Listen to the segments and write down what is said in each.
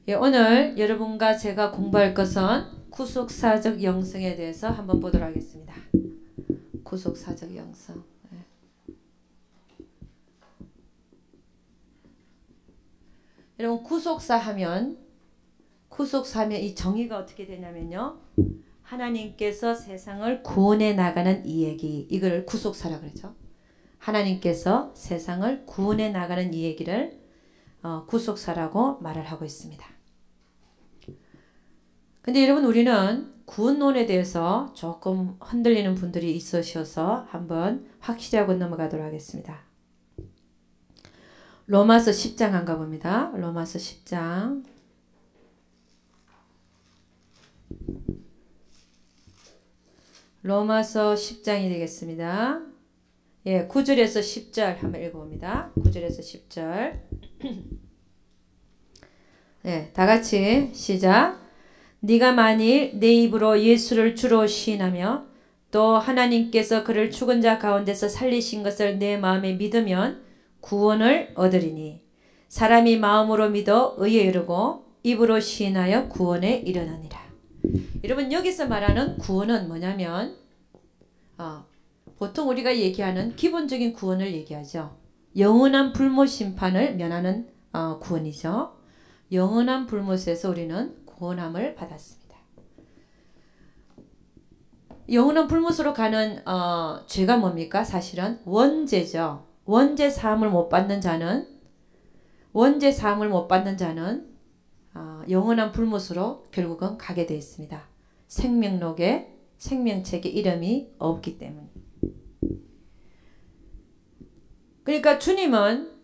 예, 오늘 여러분과 제가 공부할 것은 구속사적 영성에 대해서 한번 보도록 하겠습니다. 구속사적 영성. 예. 여러분 구속사 하면 이 정의가 어떻게 되냐면요. 하나님께서 세상을 구원해 나가는 이 얘기, 이걸 구속사라 그러죠. 하나님께서 세상을 구원해 나가는 이 얘기를 구속사라고 말을 하고 있습니다. 근데 여러분 우리는 구원론에 대해서 조금 흔들리는 분들이 있으셔서 한번 확실하고 넘어가도록 하겠습니다. 로마서 10장 한가 봅니다. 로마서 10장. 로마서 10장이 되겠습니다. 예, 9절에서 10절 한번 읽어봅니다. 9절에서 10절. 예, 다 같이 시작. 네가 만일 내 입으로 예수를 주로 시인하며 또 하나님께서 그를 죽은 자 가운데서 살리신 것을 내 마음에 믿으면 구원을 얻으리니 사람이 마음으로 믿어 의에 이르고 입으로 시인하여 구원에 이르느니라. 여러분 여기서 말하는 구원은 뭐냐면 보통 우리가 얘기하는 기본적인 구원을 얘기하죠. 영원한 불못 심판을 면하는 구원이죠. 영원한 불못에서 우리는 구원함을 받았습니다. 영원한 불못으로 가는 죄가 뭡니까? 사실은 원죄죠. 원죄 사함을 못 받는 자는 영원한 불못으로 결국은 가게 되어 있습니다. 생명록에 생명책에 이름이 없기 때문에. 그러니까 주님은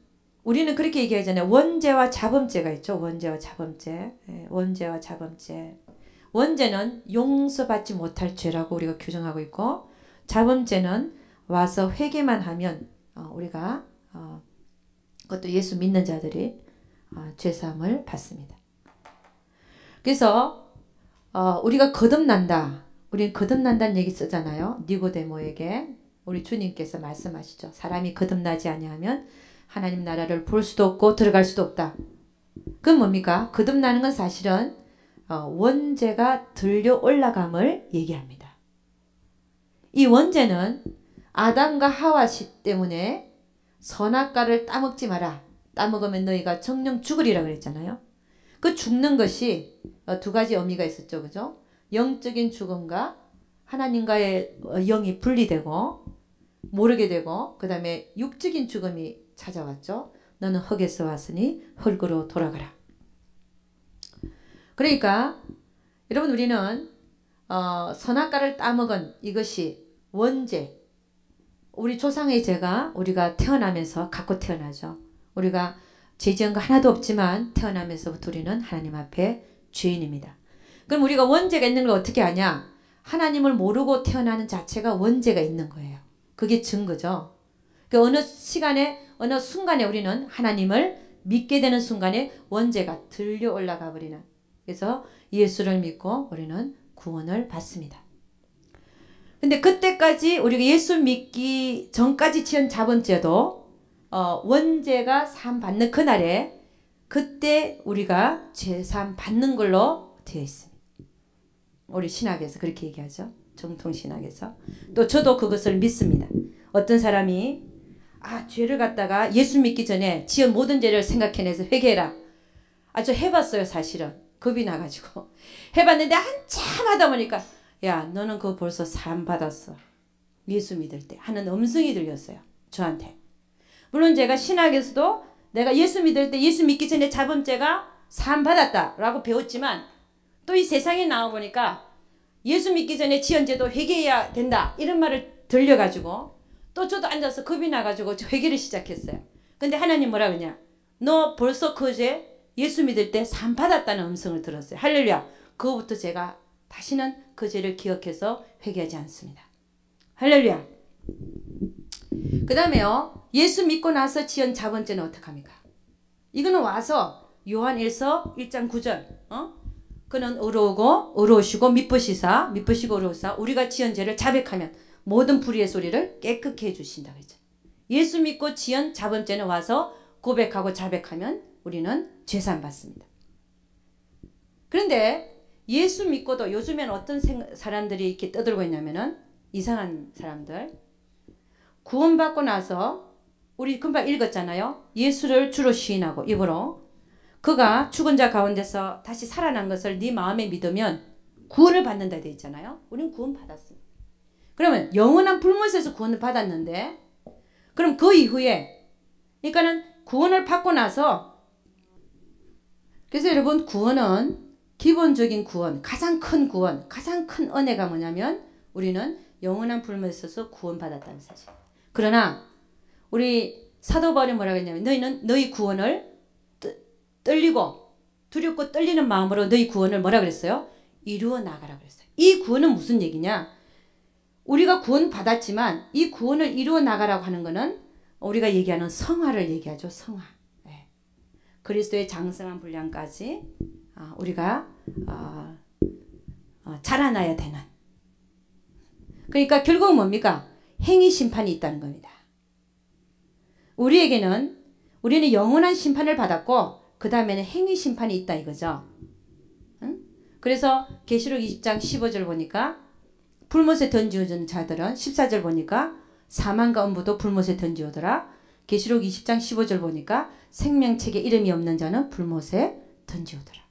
우리는 그렇게 얘기하잖아요. 원죄와 자범죄가 있죠. 원죄와 자범죄. 예, 원죄와 자범죄. 원죄는 용서받지 못할 죄라고 우리가 규정하고 있고 자범죄는 와서 회개만 하면 우리가 그것도 예수 믿는 자들이 죄사함을 받습니다. 그래서 우리가 거듭난다. 우리는 거듭난다는 얘기 쓰잖아요. 니고데모에게 우리 주님께서 말씀하시죠. 사람이 거듭나지 아니하면 하나님 나라를 볼 수도 없고 들어갈 수도 없다. 그건 뭡니까? 거듭나는 건 사실은 원죄가 들려 올라감을 얘기합니다. 이 원죄는 아담과 하와 씨 때문에 선악과를 따먹지 마라. 따먹으면 너희가 정령 죽으리라 그랬잖아요. 그 죽는 것이 두 가지 의미가 있었죠. 그죠? 영적인 죽음과 하나님과의 영이 분리되고 모르게 되고 그 다음에 육적인 죽음이 찾아왔죠. 너는 흙에서 왔으니 흙으로 돌아가라. 그러니까 여러분 우리는 선악과를 따먹은 이것이 원죄. 우리 조상의 죄가 우리가 태어나면서 갖고 태어나죠. 우리가 죄 지은 거 하나도 없지만 태어나면서부터 우리는 하나님 앞에 죄인입니다. 그럼 우리가 원죄가 있는 걸 어떻게 아냐? 하나님을 모르고 태어나는 자체가 원죄가 있는 거예요. 그게 증거죠. 그 어느 시간에 어느 순간에 우리는 하나님을 믿게 되는 순간에 원죄가 들려 올라가 버리는. 그래서 예수를 믿고 우리는 구원을 받습니다. 근데 그때까지 우리가 예수 믿기 전까지 지은 자범죄도 원죄가 사함 받는 그날에 그때 우리가 죄사함 받는 걸로 되어 있습니다. 우리 신학에서 그렇게 얘기하죠. 정통신학에서. 또 저도 그것을 믿습니다. 어떤 사람이 죄를 갖다가 예수 믿기 전에 지은 모든 죄를 생각해내서 회개해라. 저 해봤어요. 사실은. 겁이 나가지고. 해봤는데 한참 하다 보니까 야 너는 그거 벌써 사함 받았어. 예수 믿을 때 하는 음성이 들렸어요. 저한테. 물론 제가 신학에서도 내가 예수 믿을 때 예수 믿기 전에 자범죄가 사함 받았다 라고 배웠지만 또 이 세상에 나와보니까 예수 믿기 전에 지은 죄도 회개해야 된다 이런 말을 들려가지고 또 저도 앉아서 겁이 나가지고 회개를 시작했어요. 근데 하나님 뭐라 그러냐? 너 벌써 그 죄 예수 믿을 때 산 받았다는 음성을 들었어요. 할렐루야. 그거부터 제가 다시는 그 죄를 기억해서 회개하지 않습니다. 할렐루야. 그 다음에요. 예수 믿고 나서 지은 자범죄는 어떡합니까? 이거는 와서 요한 1서 1장 9절 그는 의로우시고 미쁘시고 의로우사 우리가 지은 죄를 자백하면 모든 불의의 소리를 깨끗게 해주신다 그랬죠. 예수 믿고 지은 자범죄는 와서 고백하고 자백하면 우리는 죄사함 받습니다. 그런데 예수 믿고도 요즘엔 어떤 사람들이 이렇게 떠들고 있냐면은 이상한 사람들. 구원받고 나서 우리 금방 읽었잖아요. 예수를 주로 시인하고 입으로 그가 죽은 자 가운데서 다시 살아난 것을 네 마음에 믿으면 구원을 받는다 되어 있잖아요. 우리는 구원 받았습니다. 그러면 영원한 불못에서 구원을 받았는데 그럼 그 이후에 그러니까는 구원을 받고 나서 그래서 여러분 구원은 기본적인 구원, 가장 큰 구원, 가장 큰 은혜가 뭐냐면 우리는 영원한 불못에서 구원받았다는 사실. 그러나 우리 사도 바울이 뭐라고 했냐면 너희는 너희 구원을 떨리고 두렵고 떨리는 마음으로 너희 구원을 뭐라 그랬어요? 이루어 나가라 그랬어요. 이 구원은 무슨 얘기냐? 우리가 구원 받았지만 이 구원을 이루어 나가라고 하는 것은 우리가 얘기하는 성화를 얘기하죠. 성화. 네. 그리스도의 장성한 분량까지 우리가 자라나야 되는. 그러니까 결국은 뭡니까? 행위 심판이 있다는 겁니다. 우리는 영원한 심판을 받았고 그 다음에는 행위 심판이 있다 이거죠. 응? 그래서 계시록 20장 15절 보니까 불못에 던지어진 자들은 14절 보니까 사망과 음부도 불못에 던지오더라. 계시록 20장 15절 보니까 생명책에 이름이 없는 자는 불못에 던지오더라.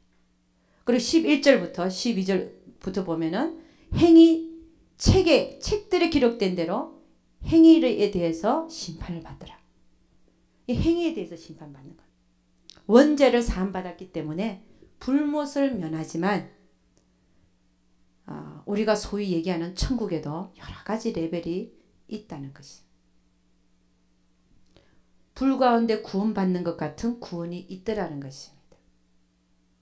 그리고 11절부터 12절부터 보면은 행위 책들에 기록된 대로 행위에 대해서 심판을 받더라. 이 행위에 대해서 심판받는 것. 원죄를 사함받았기 때문에 불못을 면하지만 우리가 소위 얘기하는 천국에도 여러 가지 레벨이 있다는 것이. 불 가운데 구원받는 것 같은 구원이 있더라는 것입니다.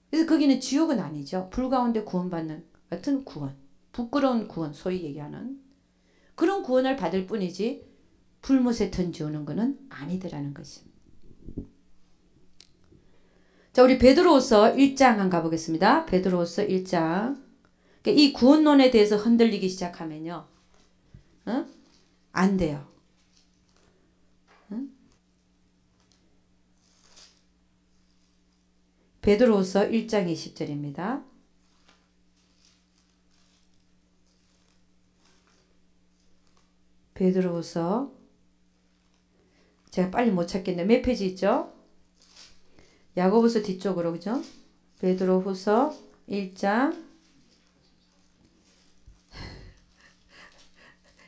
그래서 거기는 지옥은 아니죠. 불 가운데 구원받는 같은 구원. 부끄러운 구원, 소위 얘기하는 그런 구원을 받을 뿐이지 불못에 던지오는 것은 아니더라는 것입니다. 자, 우리 베드로후서 1장 한번 가보겠습니다. 베드로후서 1장. 이 구원론에 대해서 흔들리기 시작하면요. 안 돼요. 베드로후서 1장 20절입니다. 베드로후서 제가 빨리 못 찾겠네. 몇 페이지 있죠? 야고보서 뒤쪽으로 그죠? 베드로후서 1장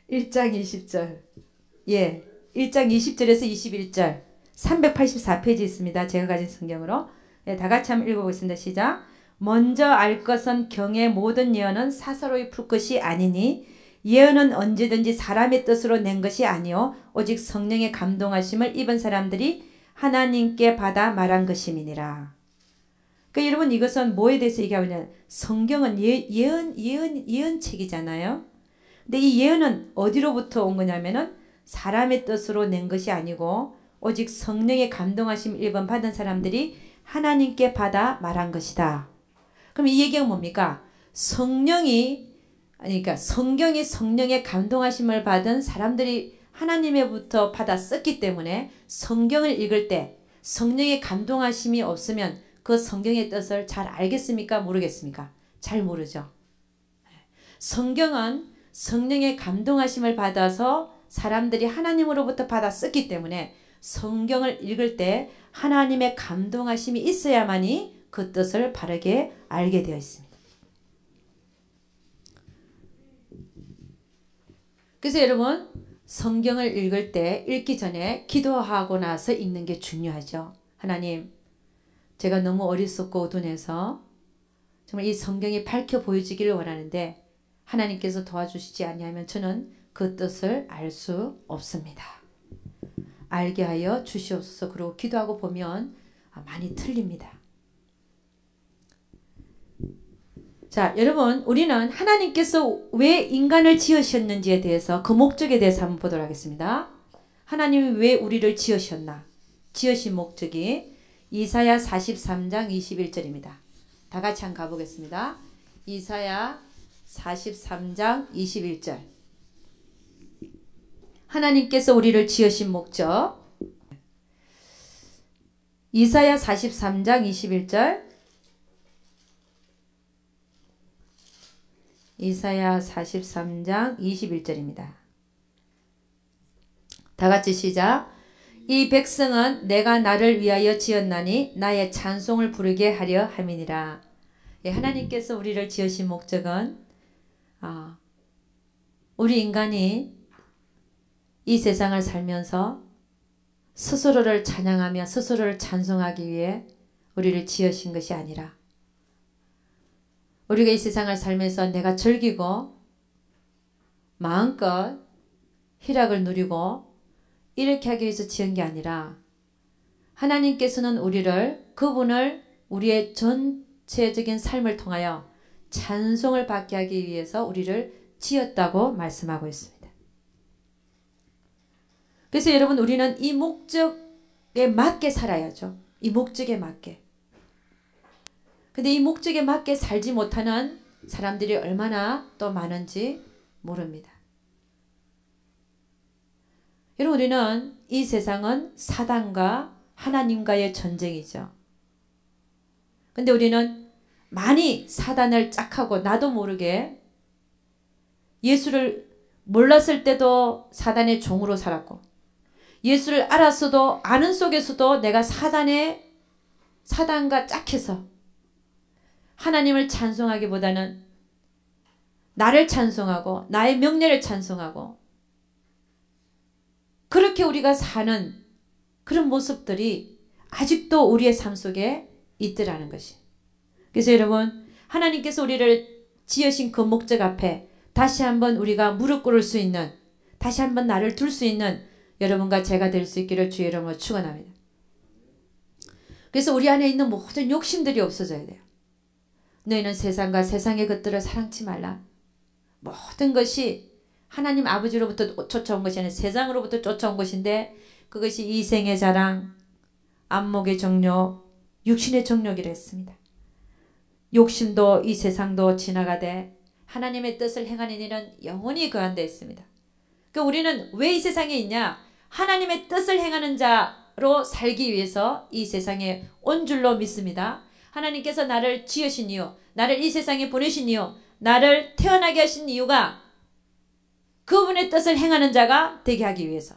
20절. 예. 1장 20절에서 21절. 384페이지 있습니다. 제가 가진 성경으로. 예, 다 같이 한번 읽어보겠습니다. 시작. 먼저 알 것은 경의 모든 예언은 사사로이 풀 것이 아니니 예언은 언제든지 사람의 뜻으로 낸 것이 아니요 오직 성령의 감동하심을 입은 사람들이 하나님께 받아 말한 것임이니라. 그러니까 여러분 이것은 뭐에 대해서 얘기하고 있냐? 성경은 예언책이잖아요. 근데 이 예언은 어디로부터 온 거냐면은 사람의 뜻으로 낸 것이 아니고 오직 성령의 감동하심을 입은 받은 사람들이 하나님께 받아 말한 것이다. 그럼 이 얘기가 뭡니까? 그러니까 성경이 성령의 감동하심을 받은 사람들이 하나님의부터 받아 썼기 때문에 성경을 읽을 때 성령의 감동하심이 없으면 그 성경의 뜻을 잘 알겠습니까? 모르겠습니까? 잘 모르죠. 성경은 성령의 감동하심을 받아서 사람들이 하나님으로부터 받아 썼기 때문에 성경을 읽을 때 하나님의 감동하심이 있어야만이 그 뜻을 바르게 알게 되어 있습니다. 그래서 여러분 성경을 읽을 때 읽기 전에 기도하고 나서 읽는 게 중요하죠. 하나님, 제가 너무 어리석고 어둔해서 정말 이 성경이 밝혀 보여지기를 원하는데 하나님께서 도와주시지 아니하면 저는 그 뜻을 알 수 없습니다. 알게 하여 주시옵소서. 그리고 기도하고 보면 많이 틀립니다. 자, 여러분 우리는 하나님께서 왜 인간을 지으셨는지에 대해서 그 목적에 대해서 한번 보도록 하겠습니다. 하나님이 왜 우리를 지으셨나? 지으신 목적이 이사야 43장 21절입니다. 다 같이 한번 가보겠습니다. 이사야 43장 21절. 하나님께서 우리를 지으신 목적. 이사야 43장 21절. 이사야 43장 21절입니다. 다 같이 시작. 이 백성은 내가 나를 위하여 지었나니 나의 찬송을 부르게 하려 함이니라. 예, 하나님께서 우리를 지으신 목적은 우리 인간이 이 세상을 살면서 스스로를 찬양하며 스스로를 찬송하기 위해 우리를 지으신 것이 아니라 우리가 이 세상을 살면서 내가 즐기고 마음껏 희락을 누리고 이렇게 하기 위해서 지은 게 아니라 하나님께서는 그분을 우리의 전체적인 삶을 통하여 찬송을 받게 하기 위해서 우리를 지었다고 말씀하고 있습니다. 그래서 여러분 우리는 이 목적에 맞게 살아야죠. 이 목적에 맞게. 근데 이 목적에 맞게 살지 못하는 사람들이 얼마나 또 많은지 모릅니다. 여러분 우리는 이 세상은 사단과 하나님과의 전쟁이죠. 근데 우리는 많이 사단을 짝하고 나도 모르게 예수를 몰랐을 때도 사단의 종으로 살았고 예수를 알았어도 아는 속에서도 내가 사단과 짝해서 하나님을 찬송하기보다는 나를 찬송하고 나의 명예를 찬송하고 그렇게 우리가 사는 그런 모습들이 아직도 우리의 삶 속에 있더라는 것이. 그래서 여러분 하나님께서 우리를 지으신 그 목적 앞에 다시 한번 우리가 무릎 꿇을 수 있는 다시 한번 나를 둘 수 있는 여러분과 제가 될 수 있기를 주의 이름으로 축원합니다. 그래서 우리 안에 있는 모든 욕심들이 없어져야 돼요. 너희는 세상과 세상의 것들을 사랑치 말라. 모든 것이 하나님 아버지로부터 쫓아온 것이 아니라 세상으로부터 쫓아온 것인데 그것이 이생의 자랑, 안목의 정욕, 육신의 정욕이라 했습니다. 욕심도 이 세상도 지나가되 하나님의 뜻을 행하는 이는 영원히 거한다 했습니다. 그러니까 우리는 왜 이 세상에 있냐? 하나님의 뜻을 행하는 자로 살기 위해서 이 세상에 온 줄로 믿습니다. 하나님께서 나를 지으신 이유, 나를 이 세상에 보내신 이유, 나를 태어나게 하신 이유가 그분의 뜻을 행하는 자가 되게 하기 위해서.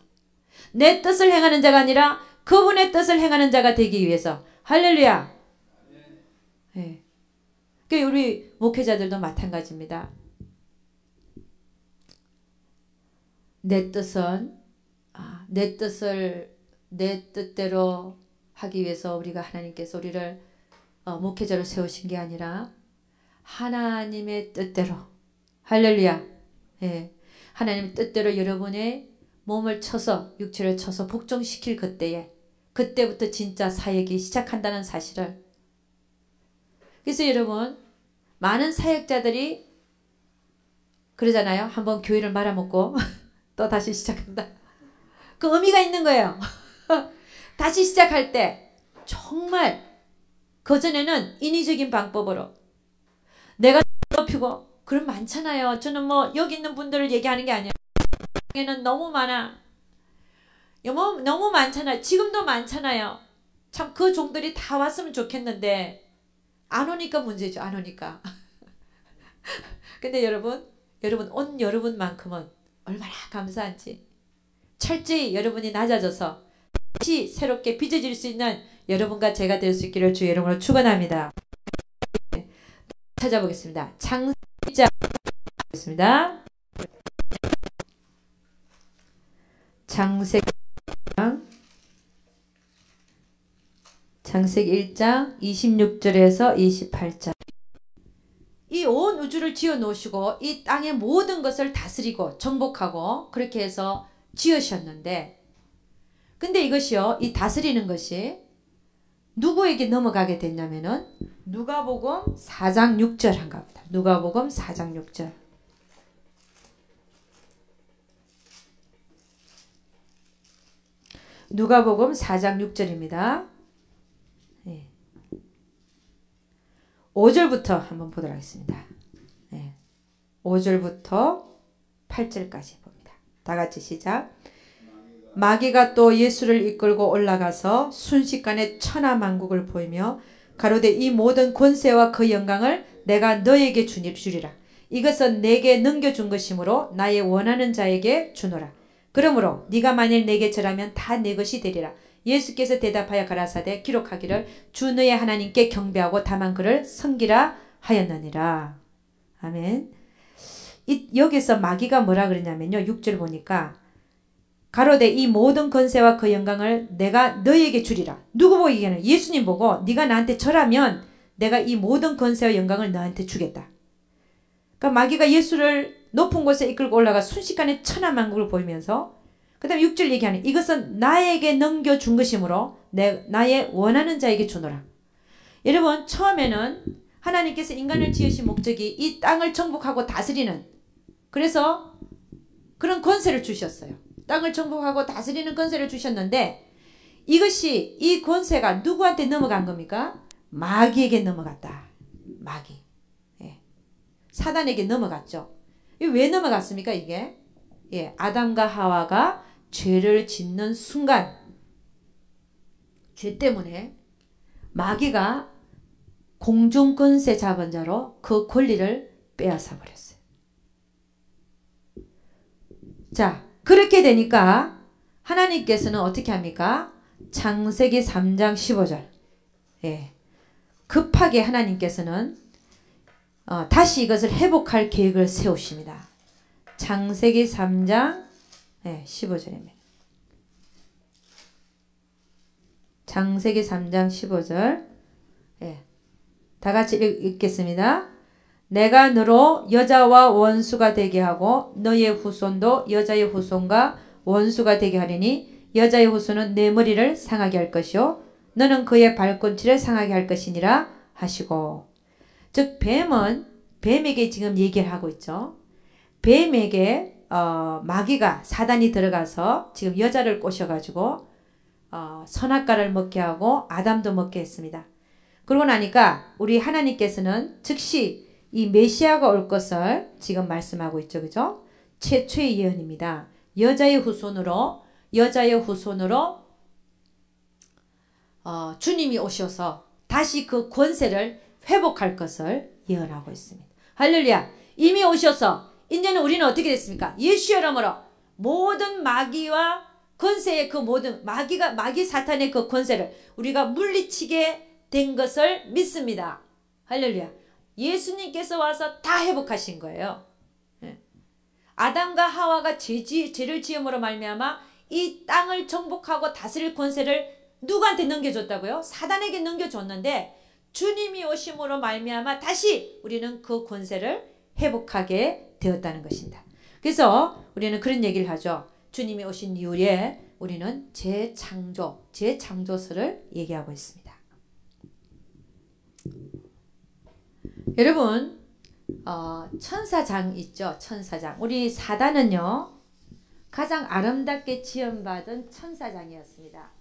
내 뜻을 행하는 자가 아니라 그분의 뜻을 행하는 자가 되기 위해서. 할렐루야. 네. 그러니까 우리 목회자들도 마찬가지입니다. 내 뜻대로 하기 위해서 우리가 하나님께서 우리를 목회자로 세우신 게 아니라 하나님의 뜻대로. 할렐루야. 예. 하나님의 뜻대로 여러분의 몸을 쳐서 육체를 쳐서 복종시킬 그때부터 진짜 사역이 시작한다는 사실을. 그래서 여러분 많은 사역자들이 그러잖아요. 한번 교회를 말아먹고 또 다시 시작한다. 그 의미가 있는 거예요. 다시 시작할 때 정말 그전에는 인위적인 방법으로 내가 높이고 그럼 많잖아요. 저는 뭐 여기 있는 분들을 얘기하는 게 아니에요. 에는 너무 많아. 너무 많잖아요. 지금도 많잖아요. 참 그 종들이 다 왔으면 좋겠는데 안 오니까 문제죠. 안 오니까. 근데 여러분 온 여러분만큼은 얼마나 감사한지. 철저히 여러분이 낮아져서 다시 새롭게 빚어질 수 있는 여러분과 제가 될 수 있기를 주의 이름으로 축원합니다. 찾아보겠습니다. 창세기 1장 보겠습니다. 창세기 1장 26절에서 28절. 이 온 우주를 지어 놓으시고 이 땅의 모든 것을 다스리고 정복하고 그렇게 해서 지으셨는데 근데 이것이요. 이 다스리는 것이 누구에게 넘어가게 됐냐면은 누가복음 4장 6절 한가 보다. 누가복음 4장 6절. 누가복음 4장 6절입니다. 네. 5절부터 한번 보도록 하겠습니다. 네. 5절부터 8절까지 봅니다. 다 같이 시작. 마귀가 또 예수를 이끌고 올라가서 순식간에 천하만국을 보이며 가로되 이 모든 권세와 그 영광을 내가 너에게 주리라. 이것은 내게 넘겨준 것이므로 나의 원하는 자에게 주노라. 그러므로 네가 만일 내게 절하면 다 내 것이 되리라. 예수께서 대답하여 가라사대 기록하기를 주 너의 하나님께 경배하고 다만 그를 섬기라 하였느니라. 아멘. 여기서 마귀가 뭐라 그러냐면요. 6절 보니까 가로되 이 모든 권세와 그 영광을 내가 너에게 주리라. 누구 보고 얘기하는? 예수님 보고 네가 나한테 절하면 내가 이 모든 권세와 영광을 너한테 주겠다. 그러니까 마귀가 예수를 높은 곳에 이끌고 올라가 순식간에 천하만국을 보이면서 그 다음에 6절 얘기하는 이것은 나에게 넘겨준 것이므로 나의 원하는 자에게 주노라. 여러분 처음에는 하나님께서 인간을 지으신 목적이 이 땅을 정복하고 다스리는 그래서 그런 권세를 주셨어요. 땅을 정복하고 다스리는 권세를 주셨는데 이것이 이 권세가 누구한테 넘어간 겁니까? 마귀에게 넘어갔다. 마귀. 예. 사단에게 넘어갔죠. 왜 넘어갔습니까 이게? 예, 아담과 하와가 죄를 짓는 순간 죄 때문에 마귀가 공중권세 잡은 자로 그 권리를 빼앗아 버렸어요. 자, 그렇게 되니까 하나님께서는 어떻게 합니까? 창세기 3장 15절 예, 급하게 하나님께서는 다시 이것을 회복할 계획을 세우십니다. 창세기 3장 15절입니다. 창세기 3장 15절 다 같이 읽겠습니다. 내가 너로 여자와 원수가 되게 하고 너의 후손도 여자의 후손과 원수가 되게 하리니 여자의 후손은 내 머리를 상하게 할 것이요 너는 그의 발꿈치를 상하게 할 것이니라 하시고 즉 뱀은 뱀에게 지금 얘기를 하고 있죠. 뱀에게 마귀가 사단이 들어가서 지금 여자를 꼬셔가지고 선악과를 먹게 하고 아담도 먹게 했습니다. 그러고 나니까 우리 하나님께서는 즉시 이 메시아가 올 것을 지금 말씀하고 있죠. 그죠? 최초의 예언입니다. 여자의 후손으로 주님이 오셔서 다시 그 권세를 회복할 것을 예언하고 있습니다. 할렐루야. 이미 오셔서 이제는 우리는 어떻게 됐습니까? 예수의 이름으로 모든 마귀와 권세의 그 모든 마귀 사탄의 그 권세를 우리가 물리치게 된 것을 믿습니다. 할렐루야. 예수님께서 와서 다 회복하신 거예요. 아담과 하와가 죄를 지음으로 말미암아 이 땅을 정복하고 다스릴 권세를 누구한테 넘겨줬다고요? 사단에게 넘겨줬는데 주님이 오심으로 말미암아 다시 우리는 그 권세를 회복하게 되었다는 것입니다. 그래서 우리는 그런 얘기를 하죠. 주님이 오신 이후에 우리는 재창조서를 얘기하고 있습니다. 여러분 천사장 있죠. 천사장. 우리 사단은요. 가장 아름답게 지음받은 천사장이었습니다.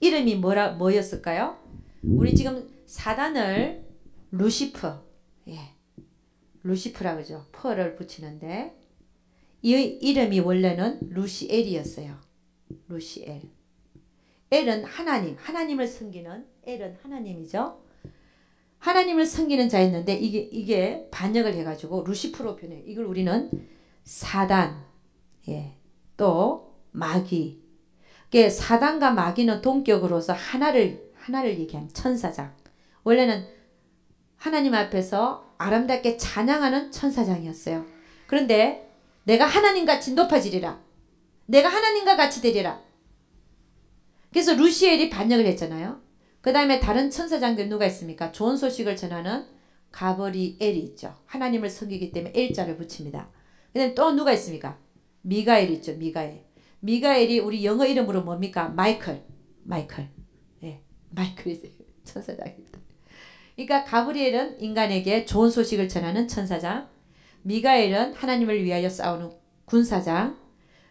이름이 뭐였을까요? 우리 지금 사단을 루시퍼 루시프라 그러죠. 퍼를 붙이는데 이 이름이 원래는 루시엘이었어요. 루시엘. 엘은 하나님을 섬기는 엘은 하나님이죠. 하나님을 섬기는 자였는데 이게 반역을 해가지고 루시프로 변해요. 이걸 우리는 사단, 또 마귀. 사단과 마귀는 동격으로서 하나를 얘기하는 천사장. 원래는 하나님 앞에서 아름답게 찬양하는 천사장이었어요. 그런데 내가 하나님같이 높아지리라. 내가 하나님과 같이 되리라. 그래서 루시엘이 반역을 했잖아요. 그 다음에 다른 천사장들 누가 있습니까? 좋은 소식을 전하는 가브리엘이 있죠. 하나님을 섬기기 때문에 L자를 붙입니다. 그 다음에 또 누가 있습니까? 미가엘 있죠. 미가엘이 우리 영어 이름으로 뭡니까? 마이클이 천사장입니다. 그러니까 가브리엘은 인간에게 좋은 소식을 전하는 천사장, 미가엘은 하나님을 위하여 싸우는 군사장,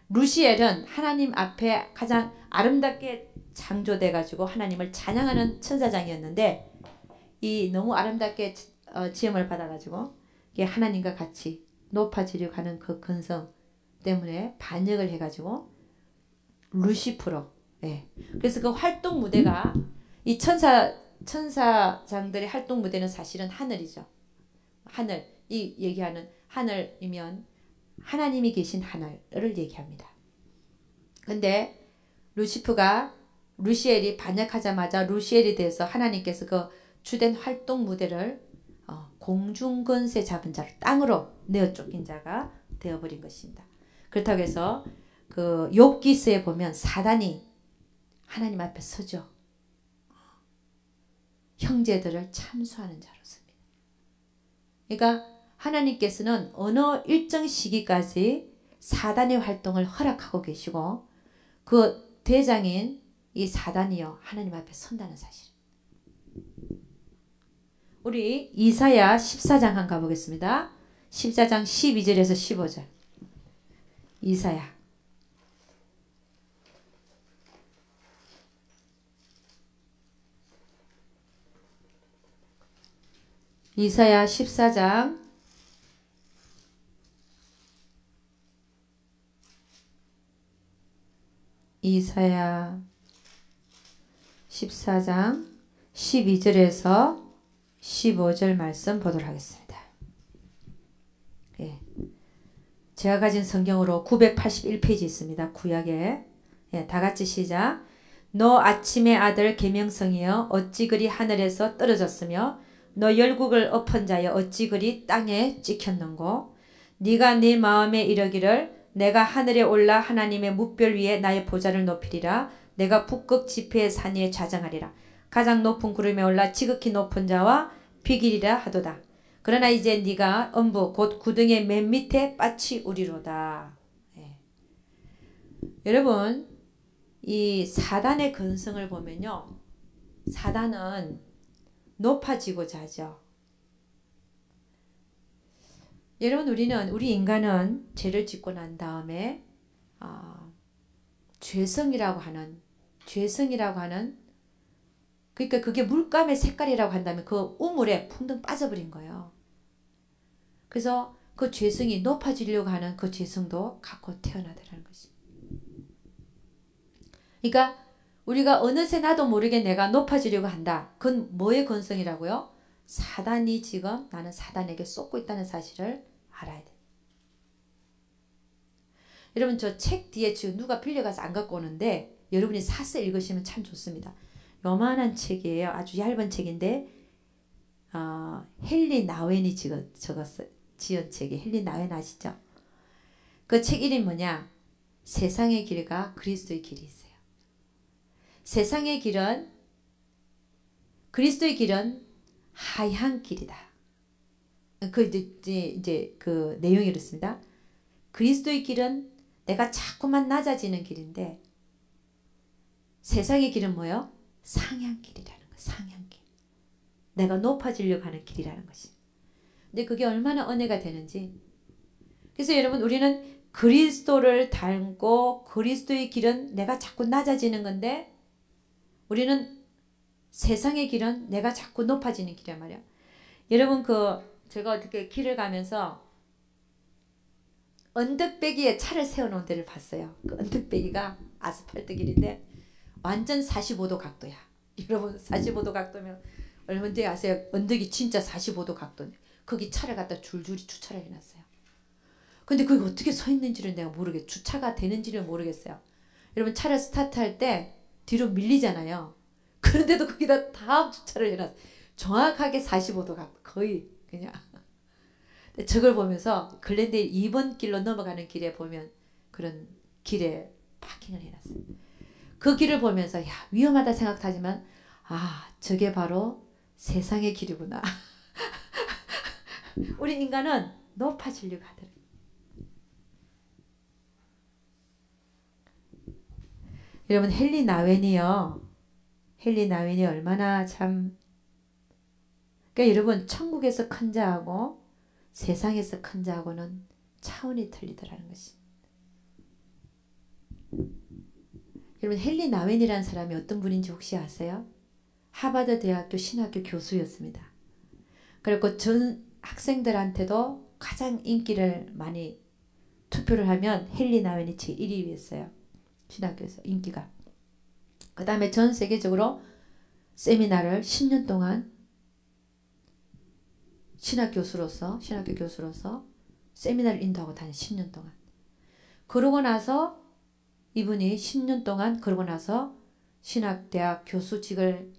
루시엘은 하나님 앞에 가장 아름답게 창조돼 가지고 하나님을 찬양하는 천사장이었는데 이 너무 아름답게 지음을 받아 가지고 하나님과 같이 높아지려고 하는 그 근성 때문에 반역을 해 가지고 루시프로 그래서 그 활동 무대가 이 천사장들의 활동 무대는 사실은 하늘이죠. 하늘. 이 얘기하는 하늘이면 하나님이 계신 하늘을 얘기합니다. 근데 루시엘이 반역하자마자 루시엘이 돼서 하나님께서 그 주된 활동 무대를 공중권세 잡은 자로 땅으로 내어 쫓긴 자가 되어버린 것입니다. 그렇다고 해서 그 욥기서에 보면 사단이 하나님 앞에 서죠. 형제들을 참수하는 자로 섭니다. 그러니까 하나님께서는 어느 일정 시기까지 사단의 활동을 허락하고 계시고 그 대장인 이 사단이요 하나님 앞에 선다는 사실. 우리 이사야 14장 한번 가보겠습니다. 14장 12절에서 15절. 이사야. 이사야 14장 12절에서 15절 말씀 보도록 하겠습니다. 예. 제가 가진 성경으로 981페이지 있습니다. 구약에. 예, 다 같이 시작. 너 아침의 아들 계명성이여 어찌 그리 하늘에서 떨어졌으며 너 열국을 엎은 자여 어찌 그리 땅에 찍혔는고 네가 네 마음에 이르기를 내가 하늘에 올라 하나님의 뭇별 위에 나의 보좌를 높이리라. 내가 북극 지폐의 산 위에 좌정하리라. 가장 높은 구름에 올라 지극히 높은 자와 비기리라 하도다. 그러나 이제 네가 엄부 곧 구덩이의 맨 밑에 빠치 우리로다. 예. 여러분 이 사단의 근성을 보면요. 사단은 높아지고자 하죠. 여러분 우리 인간은 죄를 짓고 난 다음에 죄성이라고 하는 그러니까 그게 물감의 색깔이라고 한다면 그 우물에 풍덩 빠져버린 거예요. 그래서 그 죄성이 높아지려고 하는 그 죄성도 갖고 태어나더라는 것입니다. 그러니까 우리가 어느새 나도 모르게 내가 높아지려고 한다. 그건 뭐의 근성이라고요? 사단이 지금 나는 사단에게 쏟고 있다는 사실을 알아야 돼. 여러분 저 책 뒤에 지금 누가 빌려가서 안 갖고 오는데 여러분이 사서 읽으시면 참 좋습니다. 요만한 책이에요. 아주 얇은 책인데 헨리 나웬이 지은 책이 헨리 나웬 아시죠? 그 책 이름이 뭐냐? 세상의 길과 그리스도의 길이 있어요. 세상의 길은 그리스도의 길은 하얀 길이다. 이제 그 내용이 이렇습니다. 그리스도의 길은 내가 자꾸만 낮아지는 길인데 세상의 길은 뭐요? 상향길이라는 거. 상향길. 내가 높아지려고 하는 길이라는 것이. 근데 그게 얼마나 은혜가 되는지. 그래서 여러분 우리는 그리스도를 닮고 그리스도의 길은 내가 자꾸 낮아지는 건데 우리는 세상의 길은 내가 자꾸 높아지는 길이란 말이야. 여러분 제가 어떻게 길을 가면서 언덕배기에 차를 세워놓은 데를 봤어요. 그 언덕배기가 아스팔트 길인데 완전 45도 각도야. 여러분 45도 각도면 얼마인지 아세요? 언덕이 진짜 45도 각도네. 거기 차를 갖다 줄줄이 주차를 해놨어요. 근데 거기 어떻게 서 있는지를 내가 모르겠어요. 주차가 되는지를 모르겠어요. 여러분 차를 스타트할 때 뒤로 밀리잖아요. 그런데도 거기다 다 주차를 해놨어요. 정확하게 45도 각도. 거의 그냥. 저걸 보면서 글렌데일 2번 길로 넘어가는 길에 보면 그런 길에 파킹을 해놨어요. 그 길을 보면서 야 위험하다 생각하지만 저게 바로 세상의 길이구나. 우리 인간은 높아지려고 하더라고요. 여러분 헨리 나웬이 얼마나 참 그러니까 여러분 천국에서 큰 자하고 세상에서 큰 자하고는 차원이 틀리더라는 것입니다. 여러분 헨리 나웬이라는 사람이 어떤 분인지 혹시 아세요? 하버드 대학교 신학교 교수였습니다. 그리고 전 학생들한테도 가장 인기를 많이 투표를 하면 헨리 나웬이 제1위였어요. 신학교에서 인기가. 그 다음에 전 세계적으로 세미나를 10년 동안 신학교 교수로서 세미나를 인도하고 다닌 10년 동안. 그러고 나서 이분이 10년 동안 그러고 나서 신학대학 교수직을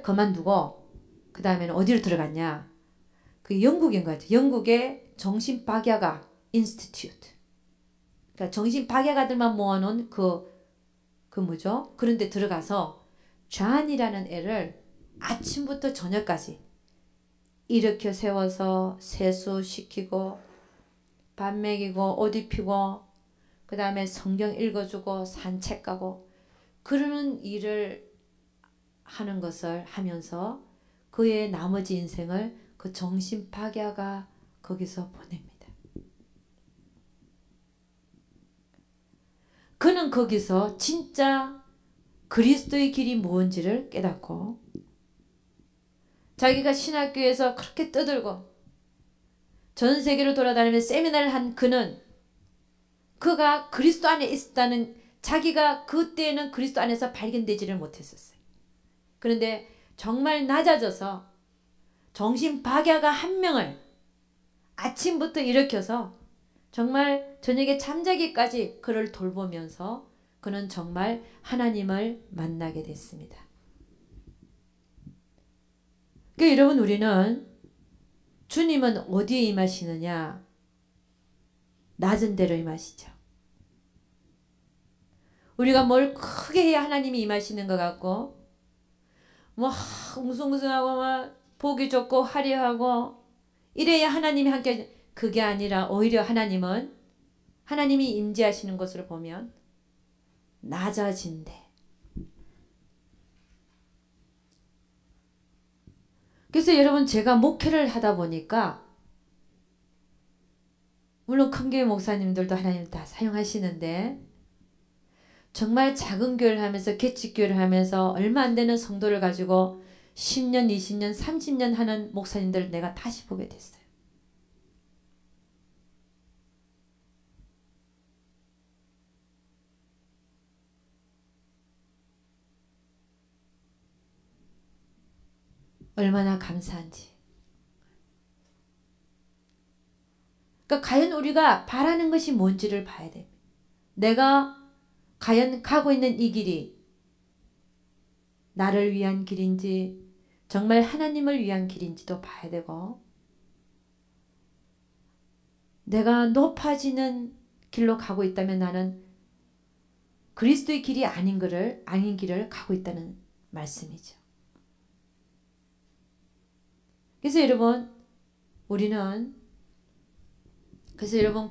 그만두고 그 다음에는 어디로 들어갔냐. 그 영국인 것 같아요. 영국의 정신박야가 인스티튜트. 그러니까 정신박야가들만 모아놓은 뭐죠? 그런 데 들어가서 존이라는 애를 아침부터 저녁까지 일으켜 세워서 세수시키고 밥 먹이고 옷 입히고 그 다음에 성경 읽어주고 산책 가고 그러는 일을 하는 것을 하면서 그의 나머지 인생을 그 정신박야가 거기서 보냅니다. 그는 거기서 진짜 그리스도의 길이 뭔지를 깨닫고 자기가 신학교에서 그렇게 떠들고 전 세계를 돌아다니며 세미나를 한 그가 그리스도 안에 있었다는 자기가 그때는 그리스도 안에서 발견되지를 못했었어요. 그런데 정말 낮아져서 정신박야가 한 명을 아침부터 일으켜서 정말 저녁에 잠자기까지 그를 돌보면서 그는 정말 하나님을 만나게 됐습니다. 그러니까 여러분 우리는 주님은 어디에 임하시느냐? 낮은 데로 임하시죠. 우리가 뭘 크게 해야 하나님이 임하시는 것 같고 뭐 웅숭웅숭하고 막 보기 좋고 화려하고 이래야 하나님이 함께 그게 아니라 오히려 하나님이 임재하시는 것으로 보면 낮아진대. 그래서 여러분 제가 목회를 하다 보니까 물론 큰 교회 목사님들도 하나님 다 사용하시는데 정말 작은 교회를 하면서 개척교회를 하면서 얼마 안 되는 성도를 가지고 10년, 20년, 30년 하는 목사님들을 내가 다시 보게 됐어요. 얼마나 감사한지. 그러니까 과연 우리가 바라는 것이 뭔지를 봐야 됩니다. 내가 과연 가고 있는 이 길이 나를 위한 길인지 정말 하나님을 위한 길인지도 봐야 되고 내가 높아지는 길로 가고 있다면 나는 그리스도의 길이 아닌 길을 가고 있다는 말씀이죠. 그래서 여러분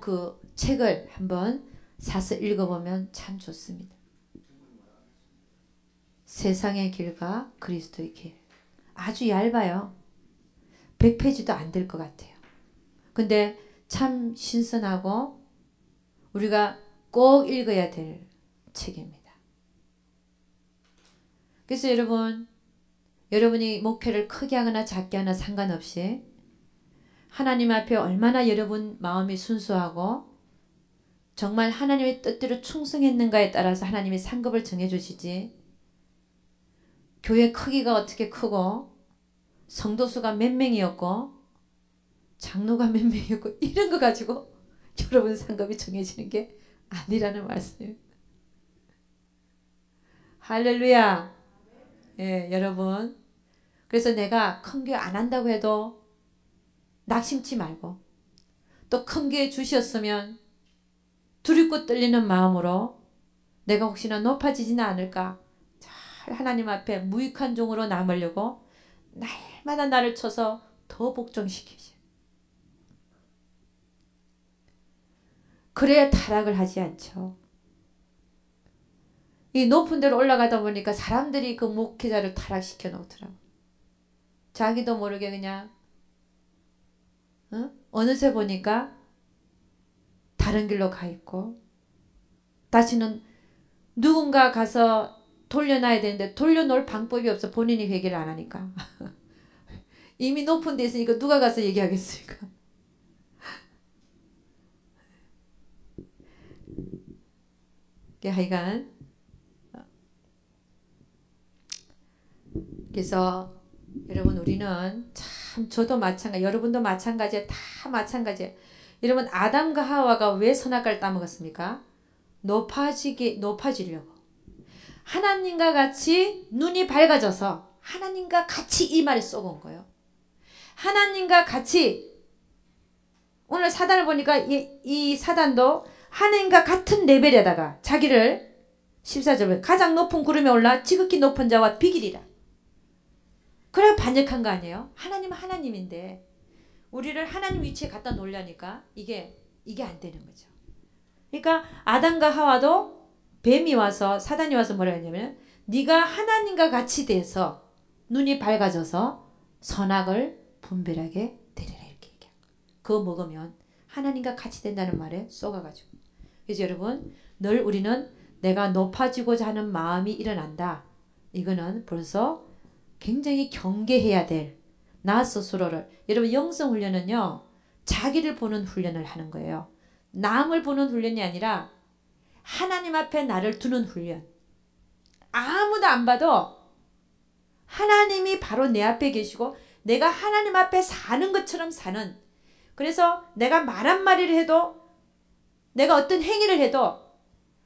그 책을 한번 사서 읽어보면 참 좋습니다. 세상의 길과 그리스도의 길. 아주 얇아요. 100페이지도 안 될 것 같아요. 근데 참 신선하고 우리가 꼭 읽어야 될 책입니다. 그래서 여러분이 목회를 크게 하거나 작게 하나 상관없이 하나님 앞에 얼마나 여러분 마음이 순수하고 정말 하나님의 뜻대로 충성했는가에 따라서 하나님이 상급을 정해주시지 교회 크기가 어떻게 크고 성도수가 몇 명이었고 장로가 몇 명이었고 이런 거 가지고 여러분 상급이 정해지는 게 아니라는 말씀입니다. 할렐루야. 예, 여러분. 그래서 내가 큰 교회 안 한다고 해도 낙심치 말고 또 큰 교회 주셨으면 두렵고 떨리는 마음으로 내가 혹시나 높아지지는 않을까 잘 하나님 앞에 무익한 종으로 남으려고 날마다 나를 쳐서 더 복종시키지. 그래야 타락을 하지 않죠. 이 높은 데로 올라가다 보니까 사람들이 그 목회자를 타락시켜 놓더라고. 자기도 모르게 그냥 어느새 보니까 다른 길로 가 있고 다시는 누군가 가서 돌려놔야 되는데 돌려놓을 방법이 없어. 본인이 회개를 안 하니까. 이미 높은 데 있으니까 누가 가서 얘기하겠습니까? 하여간 그래서 여러분 우리는 참 저도 마찬가지 여러분도 마찬가지에 다 마찬가지예요. 여러분 아담과 하와가 왜 선악과를 따먹었습니까? 높아지려고 하나님과 같이 눈이 밝아져서 하나님과 같이 이 말에 쏘고 온 거예요. 하나님과 같이 오늘 사단을 보니까 이 사단도 하나님과 같은 레벨에다가 자기를 14절에 가장 높은 구름에 올라 지극히 높은 자와 비기리라. 그래 반역한 거 아니에요? 하나님은 하나님인데 우리를 하나님 위치에 갖다 놓으려니까 이게 안 되는 거죠. 그러니까 아담과 하와도 뱀이 와서 사단이 와서 뭐라 했냐면 네가 하나님과 같이 돼서 눈이 밝아져서 선악을 분별하게 되리라 이렇게 얘기해요. 그거 먹으면 하나님과 같이 된다는 말에 쏘가가지고 그래서 여러분 늘 우리는 내가 높아지고자 하는 마음이 일어난다. 이거는 벌써 굉장히 경계해야 될 나 스스로를 여러분 영성훈련은요 자기를 보는 훈련을 하는 거예요. 남을 보는 훈련이 아니라 하나님 앞에 나를 두는 훈련. 아무도 안 봐도 하나님이 바로 내 앞에 계시고 내가 하나님 앞에 사는 것처럼 사는 그래서 내가 말 한마디를 해도 내가 어떤 행위를 해도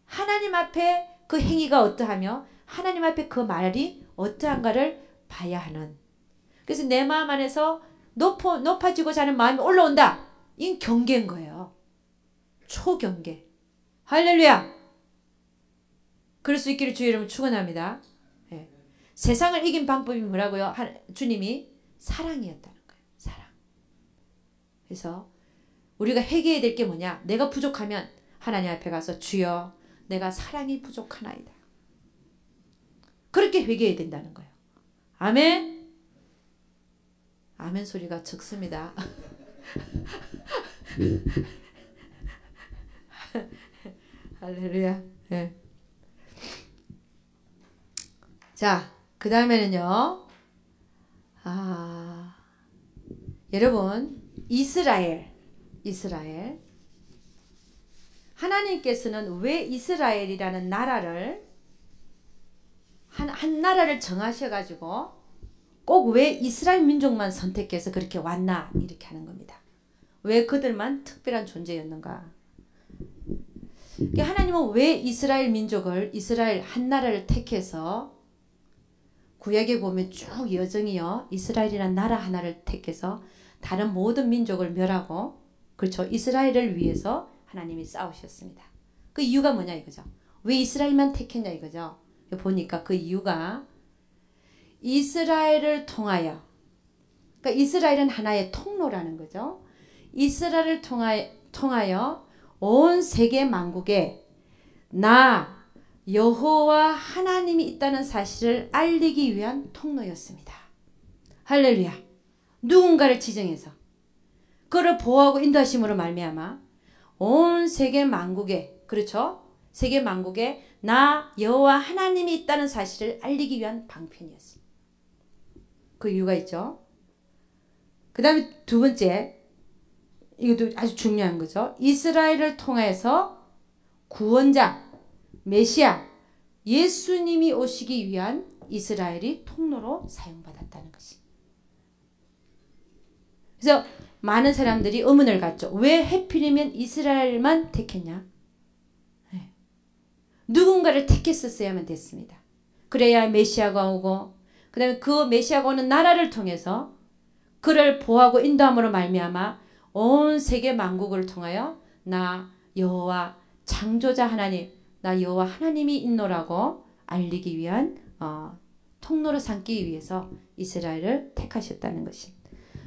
하나님 앞에 그 행위가 어떠하며 하나님 앞에 그 말이 어떠한가를 봐야 하는 그래서 내 마음 안에서 높아지고자 하는 마음이 올라온다. 이건 경계인 거예요. 초경계. 할렐루야. 그럴 수 있기를 주의 이름으로 축원합니다. 네. 세상을 이긴 방법이 뭐라고요? 주님이 사랑이었다는 거예요. 사랑. 그래서 우리가 회개해야 될 게 뭐냐? 내가 부족하면 하나님 앞에 가서 주여 내가 사랑이 부족하나이다. 그렇게 회개해야 된다는 거예요. 아멘. 아멘 소리가 적습니다. 할렐루야. 네. 자, 그 다음에는요. 여러분 이스라엘 하나님께서는 왜 이스라엘이라는 나라를 한 나라를 정하셔가지고 꼭 왜 이스라엘 민족만 선택해서 그렇게 왔나 이렇게 하는 겁니다. 왜 그들만 특별한 존재였는가. 하나님은 왜 이스라엘 민족을 이스라엘 한 나라를 택해서 구약에 보면 쭉 여정이요 이스라엘이라는 나라 하나를 택해서 다른 모든 민족을 멸하고 그렇죠 이스라엘을 위해서 하나님이 싸우셨습니다. 그 이유가 뭐냐 이거죠. 왜 이스라엘만 택했냐 이거죠. 보니까 그 이유가 이스라엘을 통하여 그러니까 이스라엘은 하나의 통로라는 거죠. 이스라엘을 통하여 온 세계 만국에 나 여호와 하나님이 있다는 사실을 알리기 위한 통로였습니다. 할렐루야. 누군가를 지정해서 그를 보호하고 인도하심으로 말미암아 온 세계 만국에 그렇죠? 세계 만국에 나 여호와 하나님이 있다는 사실을 알리기 위한 방편이었습니다. 그 이유가 있죠. 그 다음에 두 번째 이것도 아주 중요한 거죠. 이스라엘을 통해서 구원자 메시아 예수님이 오시기 위한 이스라엘이 통로로 사용받았다는 것이. 그래서 많은 사람들이 의문을 갖죠. 왜 하필이면 이스라엘만 택했냐. 네. 누군가를 택했었어야만 됐습니다. 그래야 메시아가 오고 그 다음에 그 메시아가 오는 나라를 통해서 그를 보호하고 인도함으로 말미암아 온 세계 만국을 통하여 나 여호와 창조자 하나님 나 여호와 하나님이 있노라고 알리기 위한 통로로 삼기 위해서 이스라엘을 택하셨다는 것이.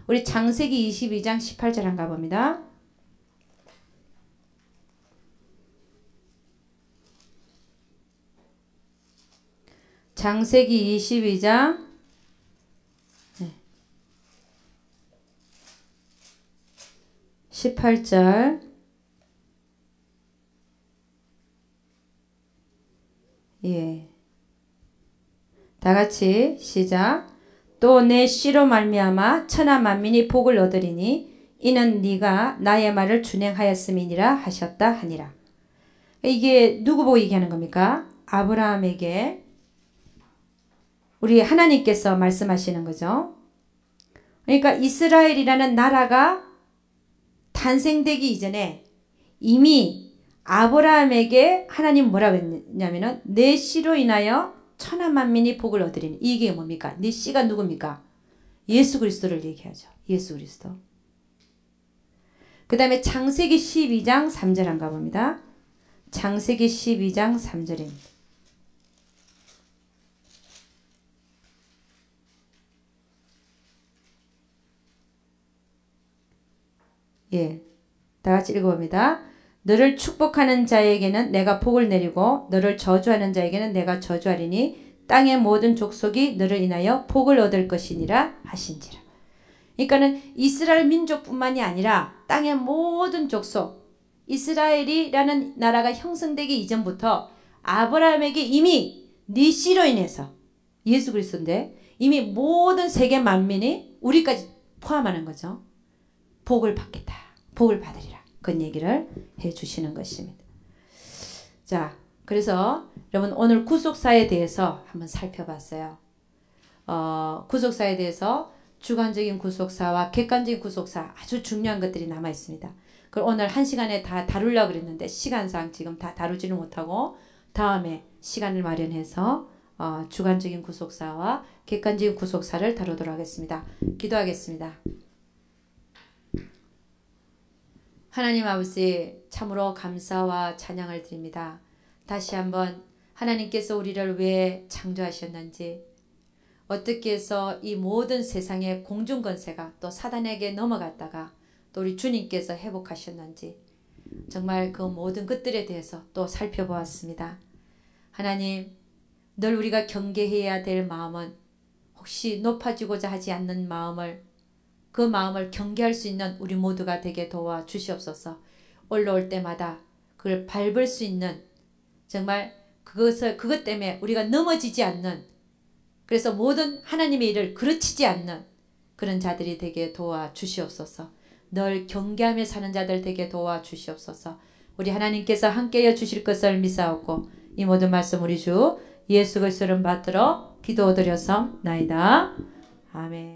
우리 창세기 22장 18절 한번 가봅니다. 창세기 22장 18절 예. 다 같이 시작. 또 내 씨로 말미암아 천하 만민이 복을 얻으리니 이는 네가 나의 말을 준행하였음이니라 하셨다 하니라. 이게 누구 보고 얘기하는 겁니까? 아브라함에게 우리 하나님께서 말씀하시는 거죠. 그러니까 이스라엘이라는 나라가 탄생되기 이전에 이미 아브라함에게 하나님 뭐라고 했냐면은 내 씨로 인하여 천하 만민이 복을 얻으리니. 이게 뭡니까? 내 씨가 누굽니까? 예수 그리스도를 얘기하죠. 예수 그리스도. 그 다음에 창세기 12장 3절 한가 봅니다. 창세기 12장 3절입니다. 예, 다 같이 읽어봅니다. 너를 축복하는 자에게는 내가 복을 내리고 너를 저주하는 자에게는 내가 저주하리니 땅의 모든 족속이 너를 인하여 복을 얻을 것이니라 하신지라. 그러니까는 이스라엘 민족뿐만이 아니라 땅의 모든 족속, 이스라엘이라는 나라가 형성되기 이전부터 아브라함에게 이미 네 씨로 인해서, 예수 그리스도인데 이미 모든 세계 만민이 우리까지 포함하는 거죠. 복을 받겠다. 복을 받으리라. 그런 얘기를 해주시는 것입니다. 자, 그래서 여러분 오늘 구속사에 대해서 한번 살펴봤어요. 구속사에 대해서 주관적인 구속사와 객관적인 구속사 아주 중요한 것들이 남아 있습니다. 그걸 오늘 한 시간에 다 다루려고 그랬는데 시간상 지금 다 다루지는 못하고 다음에 시간을 마련해서 주관적인 구속사와 객관적인 구속사를 다루도록 하겠습니다. 기도하겠습니다. 하나님 아버지, 참으로 감사와 찬양을 드립니다. 다시 한번 하나님께서 우리를 왜 창조하셨는지, 어떻게 해서 이 모든 세상의 공중권세가 또 사단에게 넘어갔다가 또 우리 주님께서 회복하셨는지, 정말 그 모든 것들에 대해서 또 살펴보았습니다. 하나님, 늘 우리가 경계해야 될 마음은 혹시 높아지고자 하지 않는 마음을, 그 마음을 경계할 수 있는 우리 모두가 되게 도와 주시옵소서. 올라올 때마다 그걸 밟을 수 있는, 정말 그것 때문에 우리가 넘어지지 않는, 그래서 모든 하나님의 일을 그르치지 않는 그런 자들이 되게 도와 주시옵소서. 늘 경계하며 사는 자들 되게 도와 주시옵소서. 우리 하나님께서 함께하여 주실 것을 믿사옵고 이 모든 말씀 우리 주 예수 그리스도를 받들어 기도드려서나이다. 아멘.